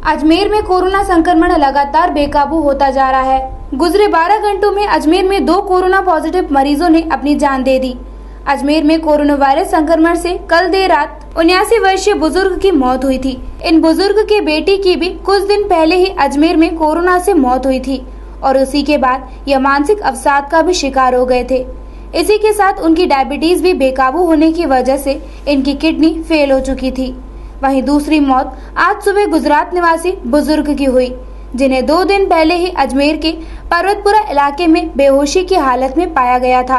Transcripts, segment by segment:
अजमेर में कोरोना संक्रमण लगातार बेकाबू होता जा रहा है। गुजरे 12 घंटों में अजमेर में 2 कोरोना पॉजिटिव मरीजों ने अपनी जान दे दी। अजमेर में कोरोना वायरस संक्रमण से कल देर रात 79 वर्षीय बुजुर्ग की मौत हुई थी। इन बुजुर्ग के बेटी की भी कुछ दिन पहले ही अजमेर में कोरोना से मौत हुई थी और उसी के बाद यह मानसिक अवसाद का भी शिकार हो गए थे। इसी के साथ उनकी डायबिटीज भी बेकाबू होने की वजह से इनकी किडनी फेल हो चुकी थी। वहीं दूसरी मौत आज सुबह गुजरात निवासी बुजुर्ग की हुई, जिन्हें 2 दिन पहले ही अजमेर के पर्वतपुरा इलाके में बेहोशी की हालत में पाया गया था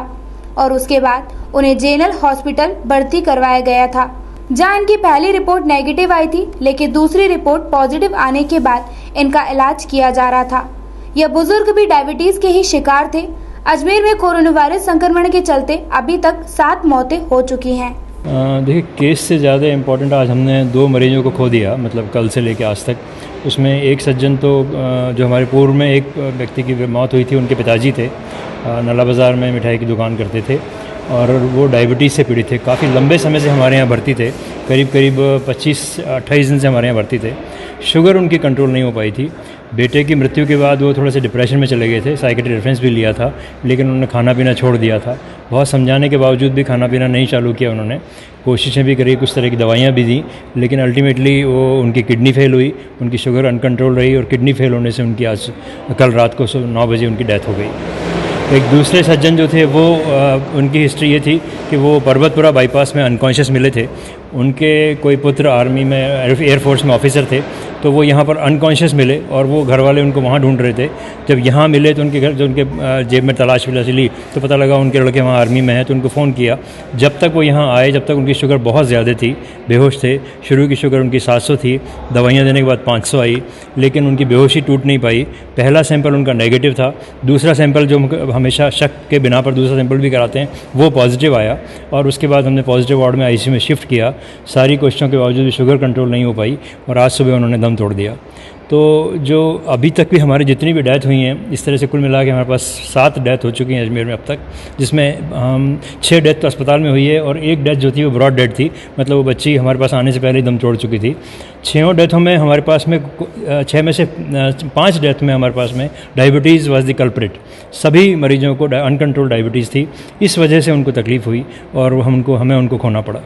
और उसके बाद उन्हें जेनरल हॉस्पिटल भर्ती करवाया गया था, जहां इनकी पहली रिपोर्ट नेगेटिव आई थी, लेकिन दूसरी रिपोर्ट पॉजिटिव आने के बाद इनका इलाज किया जा रहा था। यह बुजुर्ग भी डायबिटीज के ही शिकार थे। अजमेर में कोरोना वायरस संक्रमण के चलते अभी तक 7 मौतें हो चुकी हैं। देखिए, केस से ज़्यादा इम्पोर्टेंट आज हमने 2 मरीजों को खो दिया, मतलब कल से लेकर आज तक। उसमें एक सज्जन तो जो हमारे पूर्व में एक व्यक्ति की मौत हुई थी, उनके पिताजी थे, नला बाज़ार में मिठाई की दुकान करते थे और वो डायबिटीज़ से पीड़ित थे। काफ़ी लंबे समय से हमारे यहाँ भर्ती थे, करीब 25-28 दिन से हमारे यहाँ भर्ती थे। शुगर उनकी कंट्रोल नहीं हो पाई थी। बेटे की मृत्यु के बाद वो थोड़े से डिप्रेशन में चले गए थे। साइकेट्री रेफरेंस भी लिया था, लेकिन उन्होंने खाना पीना छोड़ दिया था। बहुत समझाने के बावजूद भी खाना पीना नहीं चालू किया उन्होंने। कोशिशें भी करी, कुछ तरह की दवाइयाँ भी दी, लेकिन अल्टीमेटली वो उनकी किडनी फेल हुई, उनकी शुगर अनकंट्रोल रही और किडनी फेल होने से उनकी आज कल रात को 9 बजे उनकी डेथ हो गई। एक दूसरे सज्जन जो थे वो उनकी हिस्ट्री ये थी कि वो पर्वतपुरा बाईपास में अनकॉन्शियस मिले थे। उनके कोई पुत्र आर्मी में एयरफोर्स में ऑफिसर थे, तो वो यहाँ पर अनकॉन्शियस मिले और वो घर वाले उनको वहाँ ढूंढ रहे थे। जब यहाँ मिले तो उनके घर, जो उनके जेब में तलाश ली तो पता लगा उनके लड़के वहाँ आर्मी में हैं, तो उनको फ़ोन किया। जब तक वो यहाँ आए, जब तक उनकी शुगर बहुत ज़्यादा थी, बेहोश थे। शुरू की शुगर उनकी 700 थी, दवाइयाँ देने के बाद 500 आई, लेकिन उनकी बेहोशी टूट नहीं पाई। पहला सैंपल उनका नेगेटिव था, दूसरा सैंपल जो हमेशा शक के बिना पर दूसरा सैंपल भी कराते हैं, वो पॉजिटिव आया और उसके बाद हमने पॉजिटिव वार्ड में आईसीयू में शिफ्ट किया। सारी कोशिशों के बावजूद भी शुगर कंट्रोल नहीं हो पाई और आज सुबह उन्होंने दम तोड़ दिया। तो जो अभी तक भी हमारी जितनी भी डेथ हुई हैं, इस तरह से कुल मिला के हमारे पास 7 डेथ हो चुकी हैं अजमेर में अब तक, जिसमें 6 डेथ तो अस्पताल में हुई है और 1 डेथ जो थी वो ब्रॉड डेथ थी, मतलब वो बच्ची हमारे पास आने से पहले ही दम तोड़ चुकी थी। 6 डेथों में हमारे पास में 6 में से 5 डेथ में हमारे पास में डायबिटीज़ वाज द कल्प्रिट। सभी मरीजों को अनकंट्रोल डायबिटीज़ थी, इस वजह से उनको तकलीफ़ हुई और हमें उनको खोना पड़ा।